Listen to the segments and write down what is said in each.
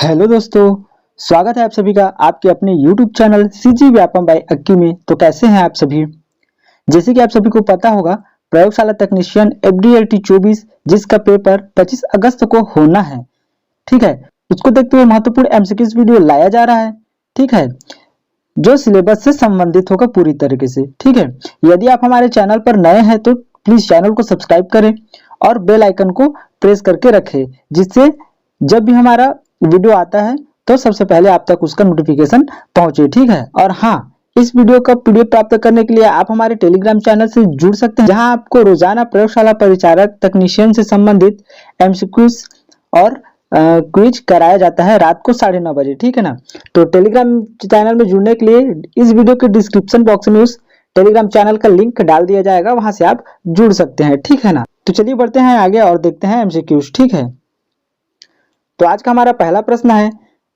Hello दोस्तों, स्वागत है आप सभी का आपके अपने YouTube channel CG Vyapam by Akki में। तो कैसे हैं आप सभी। जैसे कि आप सभी को पता होगा, प्रयोगशाला तकनीशियन FDLT 24 जिसका पेपर 25 अगस्त को होना है, ठीक है। उसको देखते हुए महत्वपूर्ण एमसीक्यूज वीडियो लाया जा रहा है, ठीक है, जो सिलेबस से संबंधित होगा पूरी तरीके से, ठीक है। यदि आप हमारे चैनल पर नए हैं तो प्लीज चैनल को सब्सक्राइब करें और बेल आइकन को प्रेस करके रखें, जिससे जब भी हमारा वीडियो आता है तो सबसे पहले आप तक उसका नोटिफिकेशन पहुंचे, ठीक है। और हाँ, इस वीडियो का PDF प्राप्त करने के लिए आप हमारे टेलीग्राम चैनल से जुड़ सकते हैं, जहां आपको रोजाना प्रयोगशाला परिचारक तकनीशियन से संबंधित एमसीक्यूज और क्विज कराया जाता है रात को 9:30 बजे, ठीक है ना। तो टेलीग्राम चैनल में जुड़ने के लिए इस वीडियो के डिस्क्रिप्शन बॉक्स में उस टेलीग्राम चैनल का लिंक डाल दिया जाएगा, वहां से आप जुड़ सकते हैं, ठीक है ना। तो चलिए बढ़ते हैं आगे और देखते हैं एमसीक्यूज, ठीक है। तो आज का हमारा पहला प्रश्न है,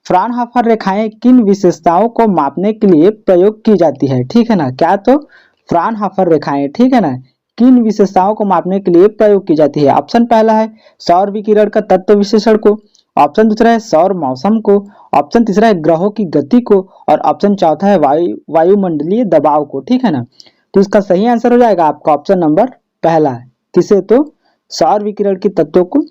फ्राउनहोफर रेखाएं किन विशेषताओं को मापने के लिए प्रयोग की जाती है, ठीक है ना। क्या तो फ्राउनहोफर रेखाएं, ठीक है ना, किन विशेषताओं को मापने के लिए प्रयोग की जाती है। ऑप्शन पहला है सौर विकिरण का तत्व विशेषण को, ऑप्शन दूसरा है सौर मौसम को, ऑप्शन तीसरा है ग्रहों की गति को और ऑप्शन चौथा है वायुमंडलीय दबाव को, ठीक है ना। तो इसका सही आंसर हो जाएगा आपका ऑप्शन नंबर पहला है। किसे तो सौर विकिरण के तत्वों को,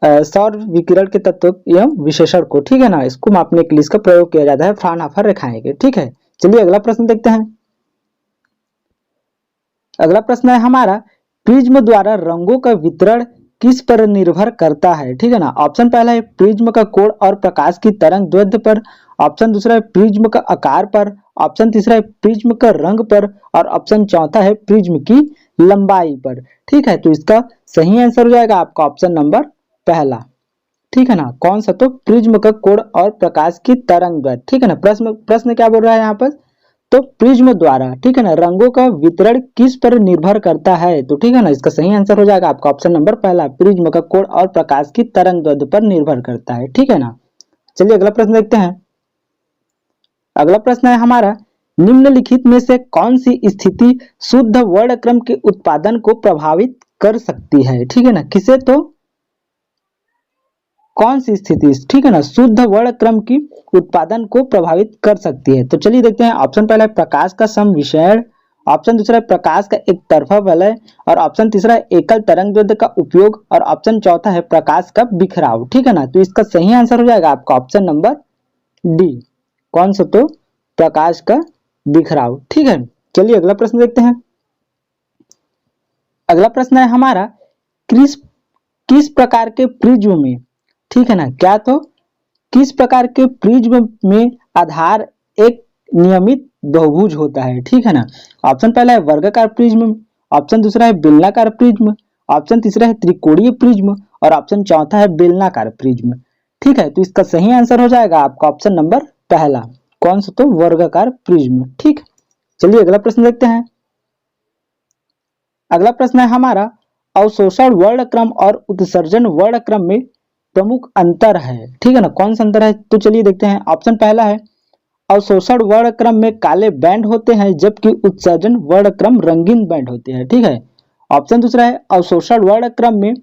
सौर विकिरण के तत्व एवं विशेषण को, ठीक है ना, इसको मापने के लिए इसका प्रयोग किया जाता है फ्राउनहोफर रेखाएं के, ठीक है। चलिए अगला प्रश्न देखते हैं। अगला प्रश्न है हमारा, प्रिज्म द्वारा रंगों का वितरण किस पर निर्भर करता है, ठीक है ना। ऑप्शन पहला है प्रिज्म का कोण और प्रकाश की तरंग दैर्ध्य पर, ऑप्शन दूसरा है प्रिज्म का आकार पर, ऑप्शन तीसरा है प्रिज्म का रंग पर और ऑप्शन चौथा है प्रिज्म की लंबाई पर, ठीक है। तो इसका सही आंसर हो जाएगा आपका ऑप्शन नंबर पहला, ठीक है ना। कौन सा तो प्रिज्म का कोण और प्रकाश की तरंग दैर्ध्य, ठीक है ना। प्रश्न क्या बोल रहा है यहाँ पर, तो प्रिज्म द्वारा, ठीक है ना, रंगों का वितरण किस पर निर्भर करता है, तो ठीक है ना, इसका सही आंसर हो जाएगा आपका ऑप्शन नंबर पहला, प्रिज्म का कोण और प्रकाश की तरंग दैर्ध्य पर निर्भर करता है, ठीक है ना। चलिए अगला प्रश्न देखते हैं। अगला प्रश्न है हमारा, निम्नलिखित में से कौन सी स्थिति शुद्ध वर्णक्रम के उत्पादन को प्रभावित कर सकती है, ठीक है ना। किसे तो कौन सी स्थिति, ठीक है ना, शुद्ध वर्णक्रम की उत्पादन को प्रभावित कर सकती है। तो चलिए देखते हैं। ऑप्शन पहला है प्रकाश का समविषयण, ऑप्शन दूसरा है प्रकाश का एक तरफा वलय और ऑप्शन तीसरा है एकल तरंग दैर्ध्य का उपयोग और ऑप्शन चौथा है प्रकाश का बिखराव, ठीक है ना। तो इसका सही आंसर हो जाएगा आपका ऑप्शन नंबर डी, कौन सा तो प्रकाश का बिखराव, ठीक है। चलिए अगला प्रश्न देखते हैं। अगला प्रश्न है हमारा, किस किस प्रकार के प्रिज्म में, ठीक है ना, क्या तो किस प्रकार के प्रिज्म में आधार एक नियमित बहुभुज होता है, ठीक है ना। ऑप्शन पहला है वर्गाकार प्रिज्म, ऑप्शन दूसरा है बेलनाकार प्रिज्म, ऑप्शन तीसरा है त्रिकोणीय प्रिज्म और ऑप्शन चौथा है बेलनाकार प्रिज्म, ठीक है। तो इसका सही आंसर हो जाएगा आपका ऑप्शन नंबर पहला, कौन सा तो वर्गाकार प्रिज्म, ठीक। चलिए अगला प्रश्न देखते हैं। अगला प्रश्न है हमारा, अवशोषण वर्णक्रम और उत्सर्जन वर्णक्रम में प्रमुख अंतर है, ठीक है ना। कौन सा अंतर है, तो चलिए देखते हैं। ऑप्शन पहला है अवशोषण वर्णक्रम में काले बैंड होते हैं जबकि उत्सर्जन वर्णक्रम रंगीन बैंड होते हैं, ठीक है। ऑप्शन दूसरा है अवशोषण वर्णक्रम में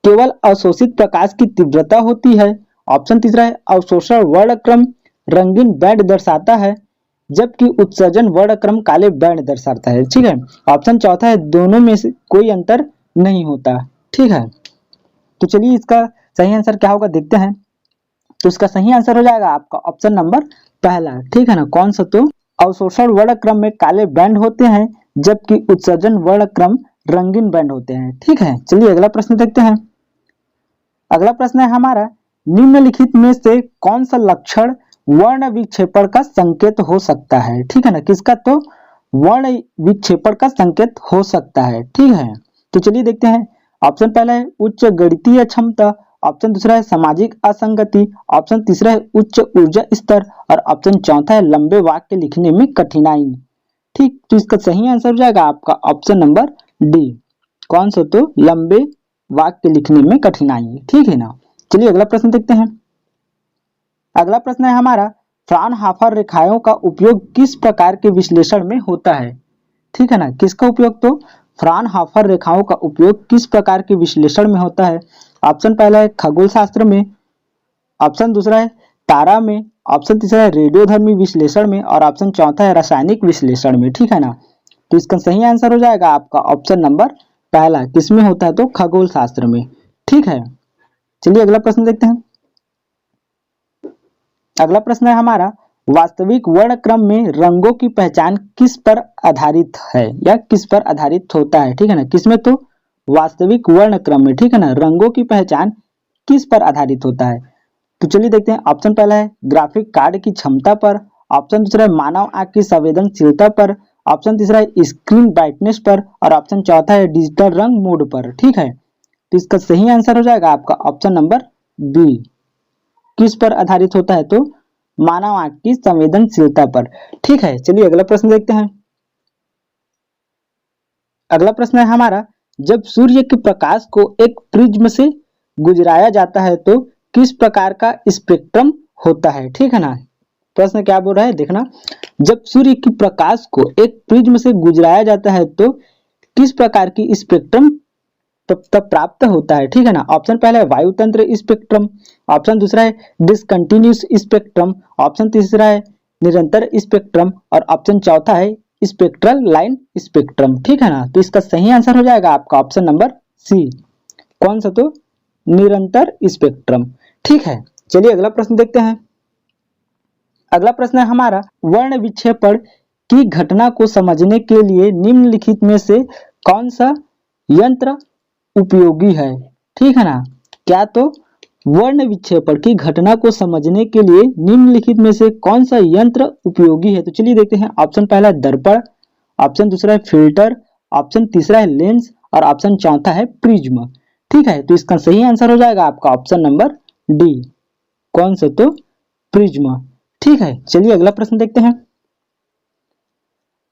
केवल अवशोषित प्रकाश की तीव्रता होती है, ऑप्शन तीसरा है अवशोषण वर्णक्रम रंगीन बैंड दर्शाता है जबकि उत्सर्जन वर्णक्रम काले बैंड दर्शाता है, ठीक है। ऑप्शन चौथा है दोनों में से कोई अंतर नहीं होता, ठीक है। तो चलिए इसका सही आंसर क्या होगा देखते हैं। तो इसका सही आंसर हो जाएगा आपका ऑप्शन नंबर पहला, ठीक है ना। कौन सा तो अवशोषण वर्णक्रम में काले बैंड होते हैं जबकि उत्सर्जन वर्णक्रम रंगीन बैंड होते हैं, ठीक है। चलिए अगला प्रश्न देखते हैं। अगला प्रश्न है हमारा, निम्नलिखित में से कौन सा लक्षण वर्ण विक्षेपण का संकेत हो सकता है, ठीक है ना। किसका तो वर्ण विक्षेपण का संकेत हो सकता है, ठीक है। तो चलिए देखते हैं। ऑप्शन पहला है उच्च गणितीय क्षमता, ऑप्शन दूसरा है सामाजिक असंगति, ऑप्शन तीसरा है उच्च ऊर्जा स्तर और ऑप्शन चौथा है लंबे वाक्य लिखने में कठिनाई, ठीक। तो इसका सही आंसर हो जाएगा आपका ऑप्शन नंबर डी, कौन सा तो लंबे वाक्य लिखने में कठिनाई, ठीक है ना। चलिए अगला प्रश्न देखते हैं। अगला प्रश्न है हमारा, फ्राउनहोफर रेखाओं का उपयोग किस प्रकार के विश्लेषण में होता है, ठीक है ना। किसका उपयोग तो फ्राउनहोफर रेखाओं का उपयोग किस प्रकार के विश्लेषण में होता है। ऑप्शन पहला है खगोल शास्त्र में, ऑप्शन दूसरा है तारा में, ऑप्शन तीसरा है रेडियोधर्मी विश्लेषण में और ऑप्शन चौथा है रासायनिक विश्लेषण में। ठीक है ना, तो इसका सही आंसर हो जाएगा आपका ऑप्शन नंबर पहला। किसमें होता है? तो खगोल शास्त्र में। ठीक है, चलिए अगला प्रश्न देखते हैं। अगला प्रश्न है हमारा, वास्तविक वर्ण क्रम में रंगों की पहचान किस पर आधारित है या किस पर आधारित होता है? ठीक है ना, किसमें? तो वास्तविक वर्ण क्रम में। ठीक है ना, रंगों की पहचान किस पर आधारित होता है? तो चलिए देखते हैं। ऑप्शन पहला है ग्राफिक कार्ड की क्षमता पर, ऑप्शन दूसरा है मानव आंख की संवेदनशीलता पर, ऑप्शन तीसरा है स्क्रीन ब्राइटनेस पर और ऑप्शन चौथा है डिजिटल रंग मोड पर। ठीक है, तो इसका सही आंसर हो जाएगा आपका ऑप्शन नंबर बी। किस पर आधारित होता है? तो मानव आंख की संवेदनशीलता पर। ठीक है, चलिए अगला प्रश्न देखते हैं। अगला प्रश्न है हमारा, जब सूर्य के प्रकाश को एक प्रिज्म से गुजराया जाता है तो किस प्रकार का स्पेक्ट्रम होता है? ठीक है ना, प्रश्न क्या बोल रहा है देखना। जब सूर्य की प्रकाश को एक प्रिज्म से गुजराया जाता है तो किस प्रकार की स्पेक्ट्रम प्राप्त होता है? ठीक है ना, ऑप्शन पहला है वायुतंत्र स्पेक्ट्रम, ऑप्शन दूसरा है डिसकंटिन्यूस स्पेक्ट्रम, ऑप्शन तीसरा है निरंतर स्पेक्ट्रम और ऑप्शन चौथा है स्पेक्ट्रल लाइन स्पेक्ट्रम। ठीक है ना, तो इसका सही आंसर हो जाएगा आपका ऑप्शन नंबर सी। कौन सा? तो निरंतर स्पेक्ट्रम। ठीक है, चलिए अगला प्रश्न देखते हैं। अगला प्रश्न है हमारा, वर्ण विक्षेपण की घटना को समझने के लिए निम्नलिखित में से कौन सा यंत्र उपयोगी है? ठीक है ना, क्या? तो वर्ण विक्षेपण की घटना को समझने के लिए निम्नलिखित में से कौन सा यंत्र उपयोगी है? तो चलिए देखते हैं। ऑप्शन पहला है दर्पण, ऑप्शन दूसरा है फिल्टर, ऑप्शन तीसरा है लेंस और ऑप्शन चौथा है प्रिज्म। ठीक है, तो इसका सही आंसर हो जाएगा आपका ऑप्शन नंबर डी। कौन सा? तो प्रिज्म। ठीक है, चलिए अगला प्रश्न देखते हैं।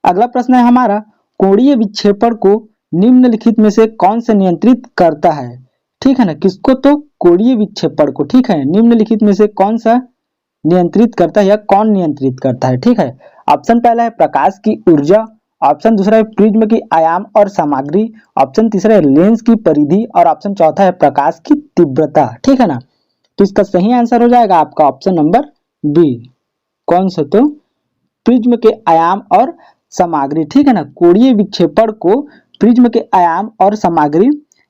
अगला प्रश्न है हमारा, कोणीय विक्षेपण को निम्नलिखित में से कौन से नियंत्रित करता है? ठीक है ना, किसको? तो कोणीय विक्षेपण को। ठीक है, निम्नलिखित में से कौन सा नियंत्रित करता है या कौन नियंत्रित करता है? ठीक है, ऑप्शन पहला है प्रकाश की ऊर्जा, ऑप्शन दूसरा है प्रिज्म की आयाम और सामग्री, ऑप्शन तीसरा है लेंस की परिधि और ऑप्शन चौथा है प्रकाश की तीव्रता। ठीक है ना, तो इसका सही आंसर हो जाएगा आपका ऑप्शन नंबर बी। कौन सा? तो प्रिज्म के आयाम और सामग्री। ठीक है ना, कोणीय विक्षेपण को प्रिज्म के आयाम और सामग्री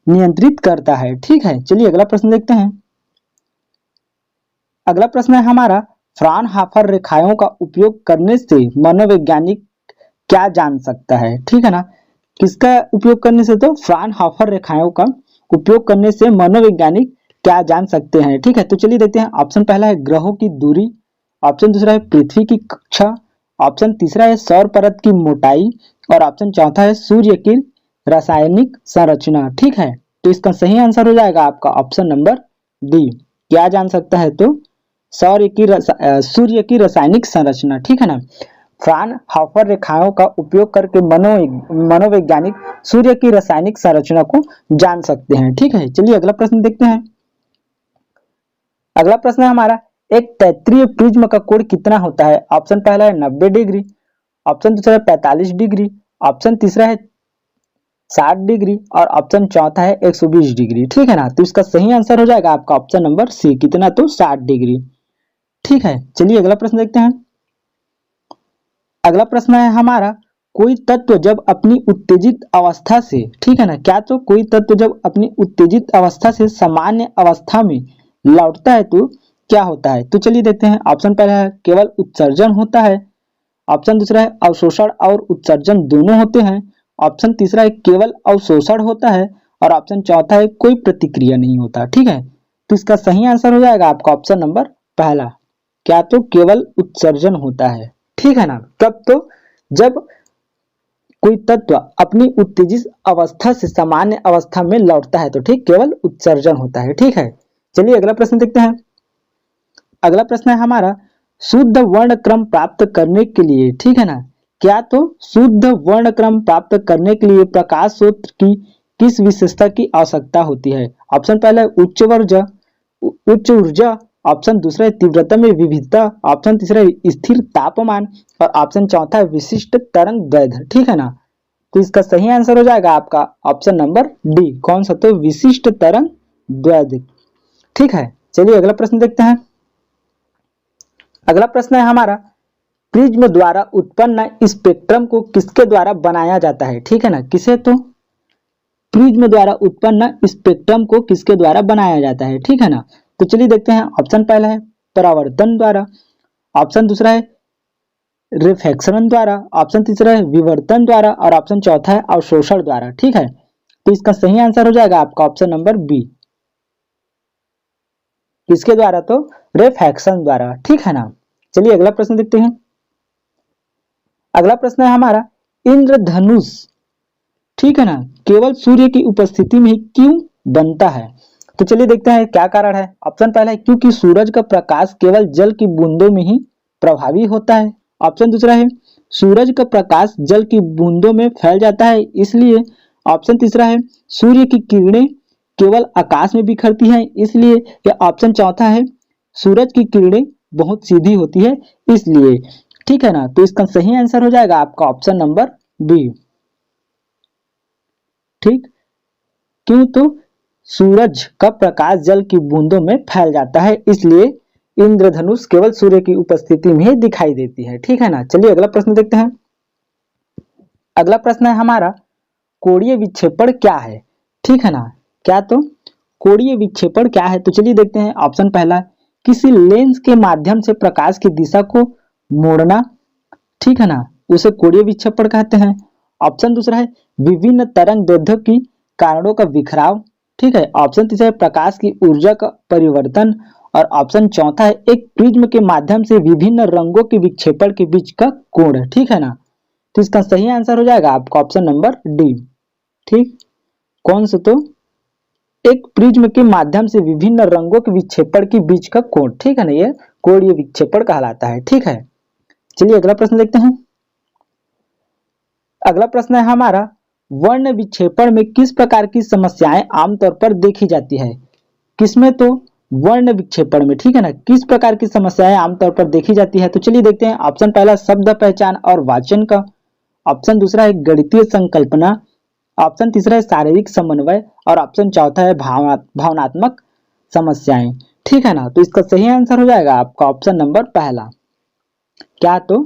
नियंत्रित करता है। ठीक है, चलिए अगला प्रश्न देखते हैं। अगला प्रश्न है हमारा, फ्राउनहोफर रेखाओं का उपयोग करने से मनोवैज्ञानिक क्या जान सकता है? ठीक है ना, किसका उपयोग करने से? तो फ्राउनहोफर रेखाओं का उपयोग करने से मनोवैज्ञानिक क्या जान सकते हैं? ठीक है, तो चलिए देखते हैं। ऑप्शन पहला है ग्रहों की दूरी, ऑप्शन दूसरा है पृथ्वी की कक्षा, ऑप्शन तीसरा है सौर परत की मोटाई और ऑप्शन चौथा है सूर्य की रासायनिक संरचना। ठीक है, तो इसका सही आंसर हो जाएगा आपका ऑप्शन नंबर डी। क्या जान सकता है? तो सूर्य की रासायनिक संरचना। ठीक है ना, फ्राउनहोफर रेखाओं का उपयोग करके मनोवैज्ञानिक सूर्य की रासायनिक संरचना को जान सकते हैं। ठीक है, चलिए अगला प्रश्न देखते हैं। अगला प्रश्न है हमारा, एक तैत्रीय प्रिज्म का कोण कितना होता है? ऑप्शन पहला है 90 डिग्री, ऑप्शन दूसरा है 45 डिग्री, ऑप्शन तीसरा है 60 डिग्री और ऑप्शन चौथा है 120 डिग्री। ठीक है ना, तो इसका सही आंसर हो जाएगा आपका ऑप्शन नंबर सी। कितना? तो 60 डिग्री। ठीक है, चलिए अगला प्रश्न देखते हैं। अगला प्रश्न है हमारा, कोई तत्व जब अपनी उत्तेजित अवस्था से, ठीक है ना, क्या? तो कोई तत्व जब अपनी उत्तेजित अवस्था से सामान्य अवस्था में लौटता है तो क्या होता है? तो चलिए देखते हैं। ऑप्शन पहला है केवल उत्सर्जन होता है, ऑप्शन दूसरा है अवशोषण और उत्सर्जन दोनों होते हैं, ऑप्शन तीसरा है केवल अवशोषण होता है और ऑप्शन चौथा है कोई प्रतिक्रिया नहीं होता। ठीक है, तो इसका सही आंसर हो जाएगा आपका ऑप्शन नंबर पहला। क्या? तो केवल उत्सर्जन होता है। ठीक है ना, कब? तो जब कोई तत्व अपनी उत्तेजित अवस्था से सामान्य अवस्था में लौटता है तो ठीक केवल उत्सर्जन होता है। ठीक है, चलिए अगला प्रश्न देखते हैं। अगला प्रश्न है हमारा, शुद्ध वर्ण क्रम प्राप्त करने के लिए, ठीक है ना, क्या? तो शुद्ध वर्ण क्रम प्राप्त करने के लिए प्रकाश स्रोत की किस विशेषता की आवश्यकता होती है? ऑप्शन पहला है उच्च ऊर्जा, ऑप्शन दूसरा है तीव्रता में विविधता, ऑप्शन तीसरा है स्थिर तापमान और ऑप्शन चौथा है विशिष्ट तरंग दैर्ध्य। ठीक है ना, तो इसका सही आंसर हो जाएगा आपका ऑप्शन नंबर डी। कौन सा? तो विशिष्ट तरंग दैर्ध्य। ठीक है, चलिए अगला प्रश्न देखते हैं। अगला प्रश्न है हमारा, प्रिज्म द्वारा उत्पन्न स्पेक्ट्रम को किसके द्वारा बनाया जाता है? ठीक है ना, किसे? तो प्रिज्म द्वारा उत्पन्न स्पेक्ट्रम को किसके द्वारा बनाया जाता है? ठीक है ना, तो चलिए देखते हैं। ऑप्शन पहला है परावर्तन द्वारा, ऑप्शन दूसरा है रिफ्लेक्शन द्वारा, ऑप्शन तीसरा है विवर्तन द्वारा और ऑप्शन चौथा है अवशोषण द्वारा। ठीक है, तो इसका सही आंसर हो जाएगा आपका ऑप्शन नंबर बी। किसके द्वारा? तो रिफ्लेक्शन द्वारा। ठीक है ना, चलिए अगला प्रश्न देखते हैं। अगला प्रश्न है हमारा, इंद्रधनुष, ठीक है ना, केवल सूर्य की उपस्थिति में ही क्यों बनता है? तो चलिए देखते हैं क्या कारण है। ऑप्शन पहला है क्योंकि सूरज का प्रकाश केवल जल की बूंदों में ही प्रभावी होता है, ऑप्शन दूसरा है सूरज का प्रकाश जल की बूंदों में फैल जाता है इसलिए, ऑप्शन तीसरा है सूर्य की किरणें केवल आकाश में बिखरती हैं इसलिए, या ऑप्शन चौथा है सूरज की किरणें बहुत सीधी होती है इसलिए। ठीक है ना, तो इसका सही आंसर हो जाएगा आपका ऑप्शन नंबर बी। ठीक, क्यों? तो सूरज का प्रकाश जल की बूंदों में फैल जाता है इसलिए इंद्रधनुष केवल सूर्य की उपस्थिति में ही दिखाई देती है। ठीक है ना, चलिए अगला प्रश्न देखते हैं। अगला प्रश्न है हमारा, कोणीय विक्षेपण क्या है? ठीक है ना, क्या? तो कोणीय विक्षेपण क्या है? तो चलिए देखते हैं। ऑप्शन पहला, किसी लेंस के माध्यम से प्रकाश की दिशा को मोड़ना, ठीक है ना, उसे कोणीय विक्षेपण कहते हैं। ऑप्शन दूसरा है विभिन्न तरंग दैर्ध्य की कारणों का बिखराव, ठीक है। ऑप्शन तीसरा है प्रकाश की ऊर्जा का परिवर्तन और ऑप्शन चौथा है एक प्रिज्म के माध्यम से विभिन्न रंगों के विक्षेपण के बीच का कोण। ठीक है ना, तो इसका सही आंसर हो जाएगा आपका ऑप्शन नंबर डी। ठीक, कौन सा? तो एक प्रिज्म के माध्यम से विभिन्न रंगों के विक्षेपण के बीच का कोण, ठीक है ना, ये कोणीय विक्षेपण कहलाता है। ठीक है, चलिए अगला प्रश्न देखते हैं। अगला प्रश्न है हमारा, वर्ण विक्षेपण में किस प्रकार की समस्याएं आमतौर पर देखी जाती है? किसमें? तो वर्ण विक्षेपण में, ठीक है ना, किस प्रकार की समस्याएं आमतौर पर देखी जाती है? तो चलिए देखते हैं। ऑप्शन पहला शब्द पहचान और वाचन का, ऑप्शन दूसरा है गणितीय संकल्पना, ऑप्शन तीसरा है शारीरिक समन्वय और ऑप्शन चौथा है भावनात्मक समस्याएं। ठीक है ना, तो इसका सही आंसर हो जाएगा आपका ऑप्शन नंबर पहला, क्या? तो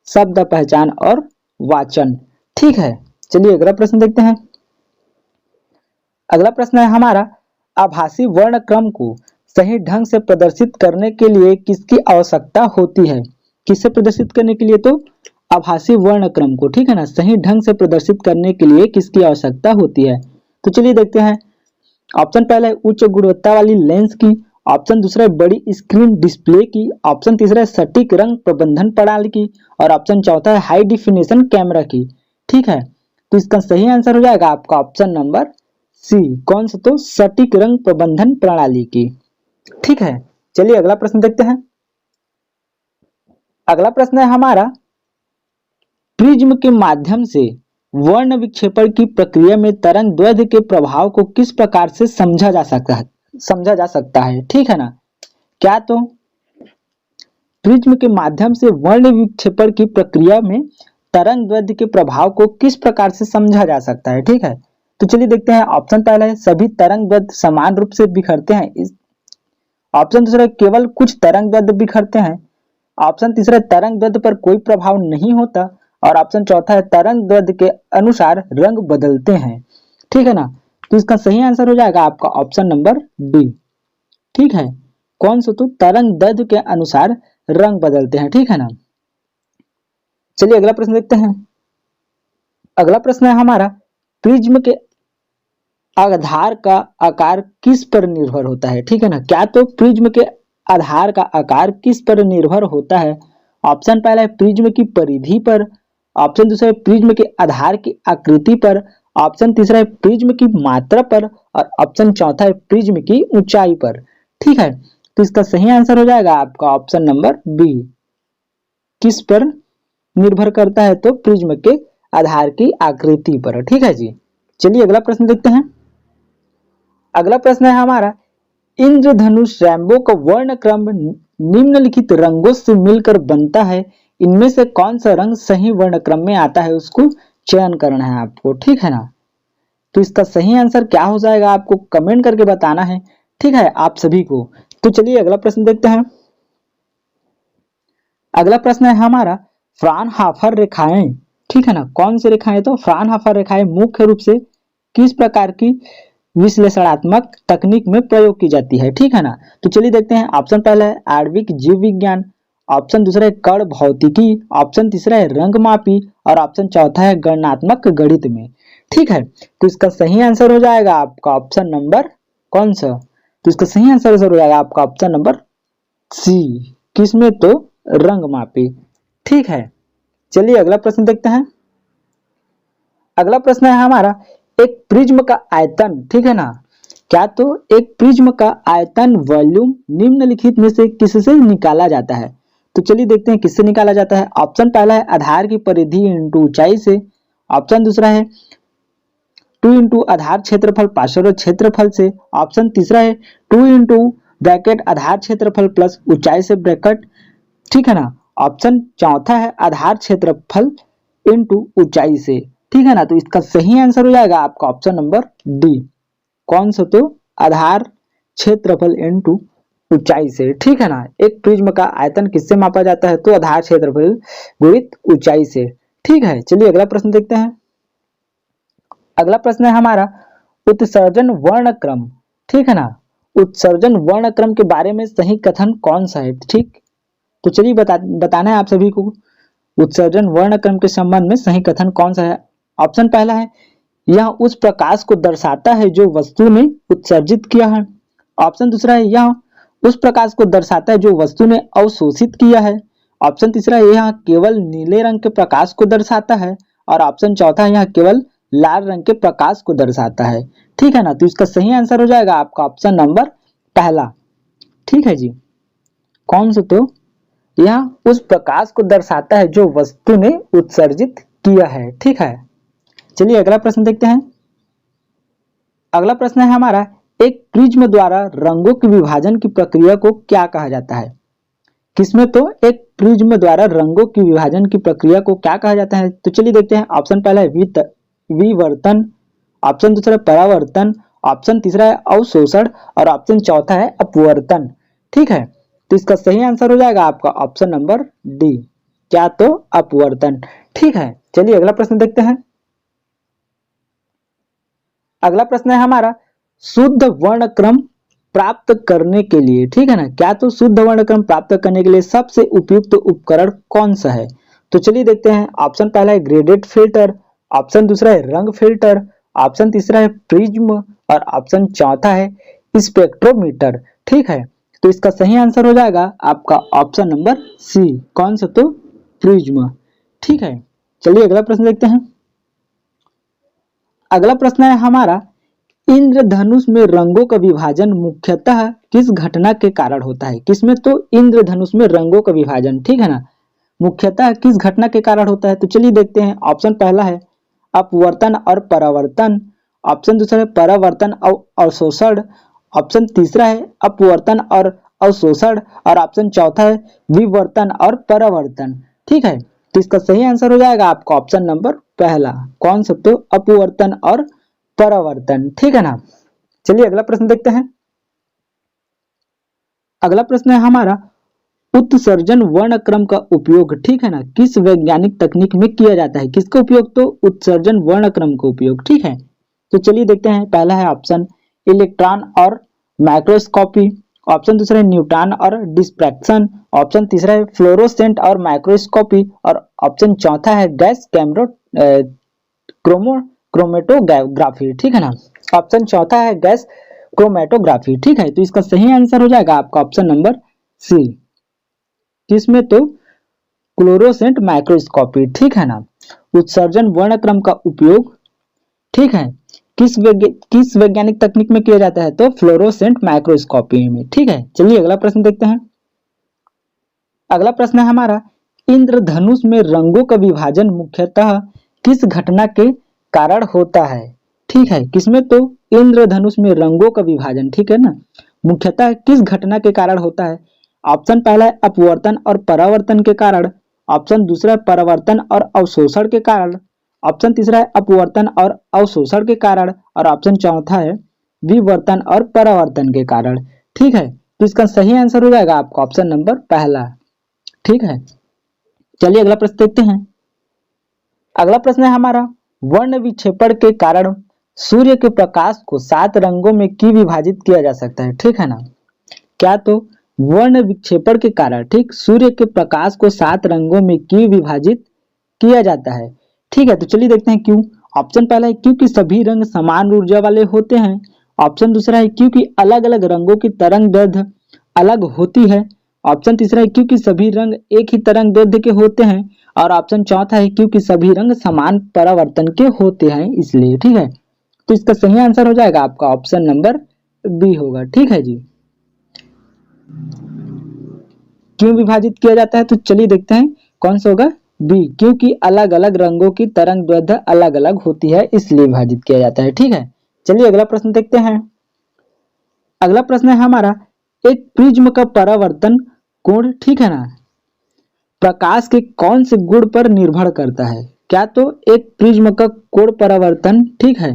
शब्द पहचान और वाचन। ठीक है, चलिए अगला प्रश्न देखते हैं। अगला प्रश्न है हमारा, आभासी वर्ण क्रम को सही ढंग से प्रदर्शित करने के लिए किसकी आवश्यकता होती है? किसे प्रदर्शित करने के लिए? तो आभासी वर्ण क्रम को, ठीक है ना, सही ढंग से प्रदर्शित करने के लिए किसकी आवश्यकता होती है? तो चलिए देखते हैं। ऑप्शन पहला है उच्च गुणवत्ता वाली लेंस की, ऑप्शन दूसरा है बड़ी स्क्रीन डिस्प्ले की, ऑप्शन तीसरा है सटीक रंग प्रबंधन प्रणाली की और ऑप्शन चौथा है हाई डिफिनेशन कैमरा की। ठीक है, तो इसका सही आंसर हो जाएगा आपका ऑप्शन नंबर सी, कौन सा? तो सटीक रंग प्रबंधन प्रणाली की। ठीक है, चलिए अगला प्रश्न देखते हैं। अगला प्रश्न है हमारा, प्रिज्म के माध्यम से वर्ण विक्षेपण की प्रक्रिया में तरंग दैर्ध्य के प्रभाव को किस प्रकार से समझा जा सकता है? ठीक है ना, क्या? तो प्रिज्म के माध्यम से वर्ण विक्षेपण की प्रक्रिया में तरंग दैर्ध्य के प्रभाव को किस प्रकार से समझा जा सकता है? ठीक है, तो चलिए देखते हैं। ऑप्शन पहला है सभी तरंग दैर्ध्य समान रूप से बिखरते हैं, ऑप्शन दूसरा केवल कुछ तरंग दैर्ध्य बिखरते हैं, ऑप्शन तीसरा तरंग दैर्ध्य पर कोई प्रभाव नहीं होता और ऑप्शन चौथा है तरंग दैर्ध्य के अनुसार रंग बदलते हैं। ठीक है ना, तो इसका सही आंसर हो जाएगा आपका ऑप्शन नंबर डी। ठीक है, कौन सा? तो तरंग दैर्ध्य के अनुसार रंग बदलते हैं। ठीक है ना, चलिए अगला प्रश्न देखते हैं। अगला प्रश्न है हमारा, प्रिज्म के आधार का आकार किस पर निर्भर होता है? ठीक है ना, क्या? तो प्रिज्म के आधार का आकार किस पर निर्भर होता है? ऑप्शन पहला है प्रिज्म की परिधि पर, ऑप्शन दूसरा है प्रिज्म के आधार की आकृति पर, ऑप्शन तीसरा है प्रिज्म की मात्रा पर और ऑप्शन चौथा है प्रिज्म की ऊंचाई पर। ठीक है, तो इसका सही आंसर हो जाएगा आपका ऑप्शन नंबर बी। किस पर निर्भर करता है? तो प्रिज्म के आधार की आकृति पर। ठीक है जी, चलिए अगला प्रश्न देखते हैं। अगला प्रश्न है हमारा, इंद्रधनुष रैंबो का वर्ण क्रम निम्नलिखित रंगों से मिलकर बनता है, इनमें से कौन सा रंग सही वर्ण क्रम में आता है उसको चयन करना है आपको। ठीक है ना, तो इसका सही आंसर क्या हो जाएगा आपको कमेंट करके बताना है, ठीक है, आप सभी को। तो चलिए अगला प्रश्न देखते हैं। अगला प्रश्न है हमारा फ्राउनहोफर रेखाएं, ठीक है ना, कौन सी रेखाएं? तो फ्राउनहोफर रेखाएं मुख्य रूप से किस प्रकार की विश्लेषणात्मक तकनीक में प्रयोग की जाती है, ठीक है ना। तो चलिए देखते हैं। ऑप्शन पहला है आणविक जीव विज्ञान, ऑप्शन दूसरा है कण भौतिकी, ऑप्शन तीसरा है रंगमापी और ऑप्शन चौथा है गणनात्मक गणित में, ठीक है। तो इसका सही आंसर हो जाएगा आपका ऑप्शन नंबर कौन सा? तो इसका सही आंसर हो जाएगा आपका ऑप्शन नंबर सी, किसमें? तो रंगमापी, ठीक है। चलिए अगला प्रश्न देखते हैं। अगला प्रश्न है हमारा एक प्रिज्म का आयतन, ठीक है ना, क्या? तो एक प्रिज्म का आयतन वॉल्यूम निम्नलिखित में से किससे निकाला जाता है? तो चलिए देखते हैं किससे निकाला जाता है। ऑप्शन पहला है आधार की परिधि इंटू ऊंचाई से, ऑप्शन दूसरा है 2 इंटू आधार क्षेत्रफल पार्श्ववर्ती क्षेत्रफल से, ऑप्शन तीसरा है 2 इंटू ब्रैकेट आधार क्षेत्रफल प्लस ऊंचाई से ब्रैकेट, ठीक है ना। ऑप्शन चौथा है आधार क्षेत्रफल इंटू ऊंचाई से, ठीक है ना। तो इसका सही आंसर हो जाएगा आपका ऑप्शन नंबर डी, कौन सा? तो आधार क्षेत्रफल इंटू ऊंचाई से, ठीक है ना। एक प्रिज्म का आयतन किससे मापा जाता है? तो आधार क्षेत्रफल गुणित ऊंचाई से, ठीक है। चलिए अगला प्रश्न देखते हैं। अगला प्रश्न है हमारा उत्सर्जन वर्णक्रम, ठीक है ना। उत्सर्जन वर्णक्रम के बारे में सही कथन कौन सा है, ठीक? तो चलिए बताना है आप सभी को उत्सर्जन वर्णक्रम के संबंध में सही कथन कौन सा है। ऑप्शन पहला है यह उस प्रकाश को दर्शाता है जो वस्तु ने उत्सर्जित किया है, ऑप्शन दूसरा है यह उस प्रकाश को दर्शाता है जो वस्तु ने अवशोषित किया है, ऑप्शन तीसरा है यह केवल नीले रंग के प्रकाश को दर्शाता है और ऑप्शन चौथा यह केवल लाल रंग के प्रकाश को दर्शाता है, ठीक है ना। तो इसका सही आंसर हो जाएगा आपका ऑप्शन नंबर पहला, ठीक है जी, कौन सा? तो यह उस प्रकाश को दर्शाता है जो वस्तु ने उत्सर्जित किया है, ठीक है। चलिए अगला प्रश्न देखते हैं। अगला प्रश्न है हमारा एक प्रिज्म द्वारा रंगों के विभाजन की प्रक्रिया को क्या कहा जाता है? किसमें? तो एक प्रिज्म द्वारा रंगों की विभाजन की प्रक्रिया को क्या कहा जाता है? तो चलिए देखते हैं। ऑप्शन पहला है विवर्तन, ऑप्शन दूसरा है परावर्तन, ऑप्शन तीसरा है अवशोषण और ऑप्शन चौथा है अपवर्तन, ठीक है। तो इसका सही आंसर हो जाएगा आपका ऑप्शन नंबर डी, क्या? तो अपवर्तन, ठीक है। चलिए अगला प्रश्न देखते हैं। अगला प्रश्न है हमारा शुद्ध वर्णक्रम प्राप्त करने के लिए, ठीक है ना, क्या? तो शुद्ध वर्णक्रम प्राप्त करने के लिए सबसे उपयुक्त उपकरण कौन सा है? तो चलिए देखते हैं। ऑप्शन पहला है ग्रेडेड फिल्टर, ऑप्शन दूसरा है रंग फिल्टर, ऑप्शन तीसरा है प्रिज्म और ऑप्शन चौथा है स्पेक्ट्रोमीटर, ठीक है। तो इसका सही आंसर हो जाएगा आपका ऑप्शन नंबर सी, कौन सा? तो प्रिज्म, ठीक है। चलिए अगला प्रश्न देखते हैं। अगला प्रश्न है हमारा इंद्रधनुष में रंगों का विभाजन मुख्यतः किस घटना के कारण होता है? किसमें? तो इंद्रधनुष में रंगों का विभाजन, ठीक है ना, मुख्यतः किस घटना के कारण होता है? तो चलिए देखते हैं। ऑप्शन पहला है अपवर्तन और परावर्तन, ऑप्शन दूसरा है परावर्तन और अवशोषण, ऑप्शन तीसरा है अपवर्तन और अवशोषण और ऑप्शन चौथा है विवर्तन और परावर्तन, ठीक है। तो इसका सही आंसर हो जाएगा आपका ऑप्शन नंबर पहला, कौन सा? तो अपवर्तन और परावर्तन, ठीक है ना। चलिए अगला प्रश्न देखते हैं। अगला प्रश्न है हमारा उत्सर्जन वर्णक्रम का उपयोग, ठीक है ना, किस वैज्ञानिक तकनीक में किया जाता है? किसका उपयोग? तो उत्सर्जन वर्णक्रम का उपयोग, ठीक है। तो चलिए देखते हैं। पहला है ऑप्शन इलेक्ट्रॉन और माइक्रोस्कोपी, ऑप्शन दूसरा है न्यूट्रॉन और डिस्प्रैक्शन, ऑप्शन तीसरा है फ्लोरोसेंट और माइक्रोस्कोपी और ऑप्शन चौथा है गैस क्रोमेटोग्राफी, ठीक है ना। ऑप्शन चौथा है गैस क्रोमेटोग्राफी, ठीक है। तो इसका सही आंसर हो जाएगा आपका ऑप्शन नंबर सी, किसमें? तो फ्लोरोसेंट माइक्रोस्कोपी, ठीक है ना। उत्सर्जन वर्णक्रम का उपयोग, ठीक है, किस वैज्ञानिक तकनीक में किया जाता है? तो फ्लोरोसेंट माइक्रोस्कोपी में, ठीक है। चलिए अगला प्रश्न देखते हैं। अगला प्रश्न है हमारा इंद्रधनुष में रंगों का विभाजन मुख्यतः किस घटना के कारण होता है? ठीक है, किसमें? तो इंद्रधनुष में रंगों का विभाजन, ठीक है ना, मुख्यतः किस घटना के कारण होता है? ऑप्शन पहला है अपवर्तन और परावर्तन के कारण, ऑप्शन दूसरा है परावर्तन और अवशोषण के कारण, ऑप्शन तीसरा है अपवर्तन और अवशोषण के कारण और ऑप्शन चौथा है विवर्तन और परावर्तन के कारण, ठीक है। तो इसका सही आंसर हो जाएगा आपका ऑप्शन नंबर पहला, ठीक है। चलिए अगला प्रश्न देखते हैं। अगला प्रश्न है हमारा, वर्ण विक्षेपण के कारण सूर्य के प्रकाश को 7 रंगों में क्यों विभाजित किया जा सकता है? ठीक है ना। क्या तो वर्ण विक्षेपण के कारण ठीक सूर्य के प्रकाश को 7 रंगों में क्यों विभाजित किया जाता है? ठीक है, तो चलिए देखते हैं क्यों। ऑप्शन पहला है क्योंकि सभी रंग समान ऊर्जा वाले होते हैं। ऑप्शन दूसरा है क्योंकि अलग अलग रंगों की तरंग दैर्ध्य अलग होती है। ऑप्शन तीसरा है क्योंकि सभी रंग एक ही तरंग दैर्ध्य के होते हैं। और ऑप्शन चौथा है क्योंकि सभी रंग समान परावर्तन के होते हैं इसलिए। ठीक है, तो इसका सही आंसर हो जाएगा आपका ऑप्शन नंबर बी होगा। ठीक है जी। क्यों विभाजित किया जाता है, तो चलिए देखते हैं कौन सा होगा। बी, क्योंकि अलग अलग रंगों की तरंग दैर्ध्य अलग अलग होती है इसलिए विभाजित किया जाता है। ठीक है, चलिए अगला प्रश्न देखते हैं। अगला प्रश्न है हमारा, एक प्रिज्म का परावर्तन कोण ठीक है ना प्रकाश के कौन से गुण पर निर्भर करता है? क्या तो एक प्रिज्म का कोण परावर्तन ठीक है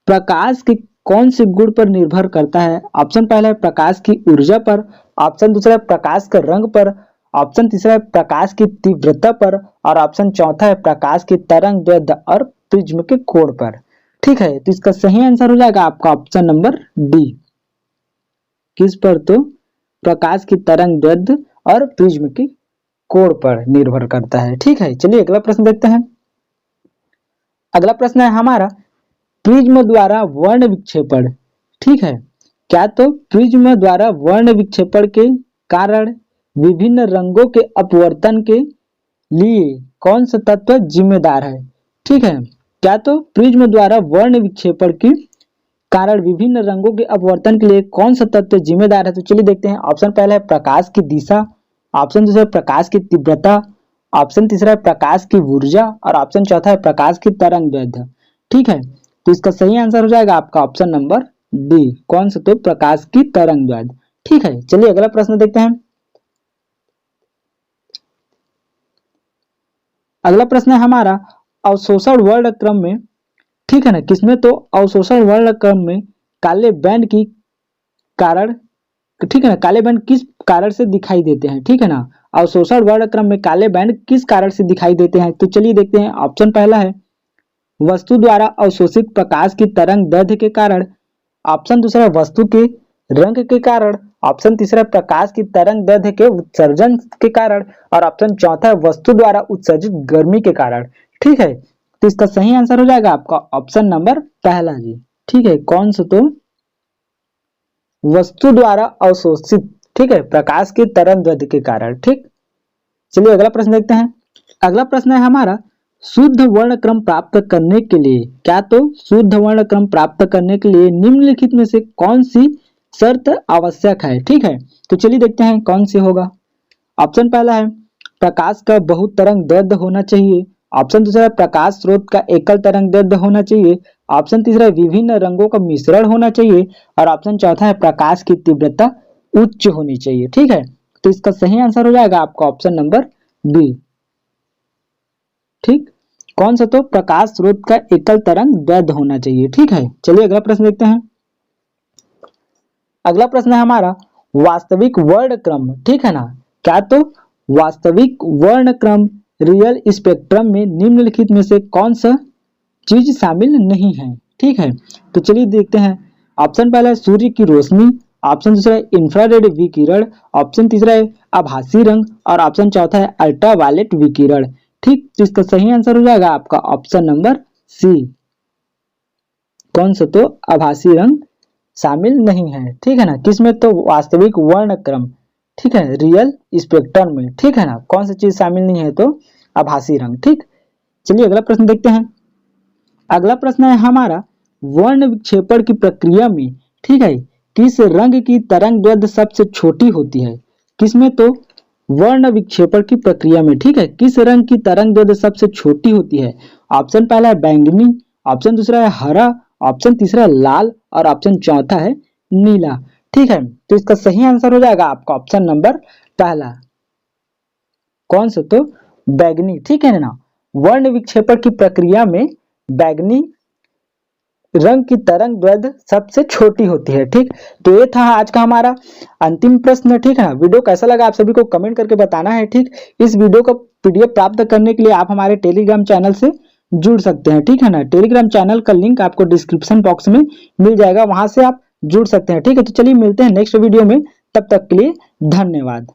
प्रकाश के कौन से गुण पर निर्भर करता है? ऑप्शन पहला है प्रकाश की ऊर्जा पर। ऑप्शन दूसरा है प्रकाश के रंग पर। ऑप्शन तीसरा है प्रकाश की तीव्रता पर। और ऑप्शन चौथा है प्रकाश की तरंग दैर्ध्य और प्रिज्म के कोण पर। ठीक है, तो इसका सही आंसर हो जाएगा आपका ऑप्शन नंबर डी। किस पर? तो प्रकाश की तरंग दैर्ध्य और प्रिज्म के कोण पर निर्भर करता है। ठीक है, चलिए अगला प्रश्न देखते हैं। अगला प्रश्न है हमारा, प्रिज्म द्वारा वर्ण विक्षेपण ठीक है क्या तो प्रिज्म द्वारा वर्ण विक्षेपण के कारण विभिन्न रंगों के अपवर्तन के लिए कौन सा तत्व जिम्मेदार है? ठीक है, क्या तो प्रिज्म द्वारा वर्ण विक्षेपण के कारण विभिन्न रंगों के अपवर्तन के लिए कौन सा तत्व जिम्मेदार है? तो चलिए देखते हैं। ऑप्शन पहला है प्रकाश की दिशा। ऑप्शन दूसरा है प्रकाश की तीव्रता। ऑप्शन तीसरा है प्रकाश की ऊर्जा। और ऑप्शन चौथा है प्रकाश की तरंग दैर्ध्य। ठीक है, तो इसका सही आंसर हो जाएगा आपका ऑप्शन नंबर डी। कौन सा? तो प्रकाश की तरंग दैर्ध्य। ठीक है, चलिए अगला प्रश्न देखते हैं। अगला प्रश्न है हमारा, अवशोषण वर्ण क्रम में ठीक है ना किसमें? तो अवशोषण वर्ण क्रम में काले बैंड की कारण ठीक है ना काले बैंड किस कारण से दिखाई देते हैं? ठीक है ना, अवशोषण वर्ण क्रम में काले बैंड किस कारण से दिखाई देते हैं? तो चलिए देखते हैं। ऑप्शन पहला है वस्तु द्वारा अवशोषित प्रकाश की तरंग दैर्ध्य के कारण। ऑप्शन दूसरा है वस्तु के रंग के कारण। ऑप्शन तीसरा प्रकाश की तरंग दैर्ध्य के उत्सर्जन के कारण। और ऑप्शन चौथा है वस्तु द्वारा उत्सर्जित गर्मी के कारण। ठीक है, तो इसका सही आंसर हो जाएगा आपका ऑप्शन नंबर पहला जी। ठीक है, कौन सा? तो वस्तु द्वारा अवशोषित ठीक है प्रकाश की तरंग दैर्ध्य के कारण। ठीक, चलिए अगला प्रश्न देखते हैं। अगला प्रश्न है हमारा, शुद्ध वर्ण क्रम प्राप्त करने के लिए क्या तो शुद्ध वर्ण क्रम प्राप्त करने के लिए निम्नलिखित में से कौन सी शर्त आवश्यक है? ठीक है, तो चलिए देखते हैं कौन सी होगा। ऑप्शन पहला है प्रकाश का बहुत तरंग दैर्ध्य होना चाहिए। ऑप्शन दूसरा है प्रकाश स्रोत का एकल तरंग दैर्ध्य होना चाहिए। ऑप्शन तीसरा है विभिन्न रंगों का मिश्रण होना चाहिए। और ऑप्शन चौथा है प्रकाश की तीव्रता उच्च होनी चाहिए। ठीक है, तो इसका सही आंसर हो जाएगा आपका ऑप्शन नंबर बी। ठीक, कौन सा? तो प्रकाश स्रोत का एकल तरंग दैर्ध्य होना चाहिए। ठीक है, चलिए अगला प्रश्न देखते हैं। अगला प्रश्न है हमारा, वास्तविक वर्ण क्रम ठीक है ना क्या तो वास्तविक वर्ण क्रम रियल स्पेक्ट्रम में निम्नलिखित में से कौन सा चीज शामिल नहीं है? ठीक है, तो चलिए देखते हैं। ऑप्शन पहला है सूर्य की रोशनी। ऑप्शन दूसरा है इंफ्रारेड विकिरण। ऑप्शन तीसरा है आभासी रंग। और ऑप्शन चौथा है अल्ट्रावायलेट विकिरण। ठीक, तो इसका सही आंसर हो जाएगा आपका ऑप्शन नंबर सी। कौन सा? तो आभासी रंग शामिल नहीं है। ठीक है ना किसमें? तो वास्तविक वर्ण क्रम ठीक है रियल स्पेक्ट्रम में। ठीक है ना, कौन सी चीज शामिल नहीं है? तो आभासी रंग। ठीक, चलिए अगला प्रश्न देखते हैं। अगला प्रश्न है हमारा, वर्ण विक्षेपण की प्रक्रिया में ठीक है किस रंग की तरंग दैर्ध्य सबसे छोटी होती है? किसमें? तो वर्ण विक्षेपण की प्रक्रिया में ठीक है किस रंग की तरंग दैर्ध्य सबसे छोटी होती है? ऑप्शन पहला है बैंगनी। ऑप्शन दूसरा है हरा। ऑप्शन तीसरा है लाल। और ऑप्शन चौथा है नीला। ठीक है, तो इसका सही आंसर हो जाएगा आपका ऑप्शन नंबर पहला। कौन सा? तो बैंगनी। ठीक है ना, वर्ण विक्षेपण की प्रक्रिया में बैंगनी रंग की तरंग दैर्ध्य सबसे छोटी होती है। ठीक, तो ये था आज का हमारा अंतिम प्रश्न। ठीक है ना, वीडियो कैसा लगा आप सभी को कमेंट करके बताना है। ठीक, इस वीडियो का पीडीएफ प्राप्त करने के लिए आप हमारे टेलीग्राम चैनल से जुड़ सकते हैं। ठीक है ना, टेलीग्राम चैनल का लिंक आपको डिस्क्रिप्शन बॉक्स में मिल जाएगा, वहां से आप जुड़ सकते हैं। ठीक है, तो चलिए मिलते हैं नेक्स्ट वीडियो में, तब तक के लिए धन्यवाद।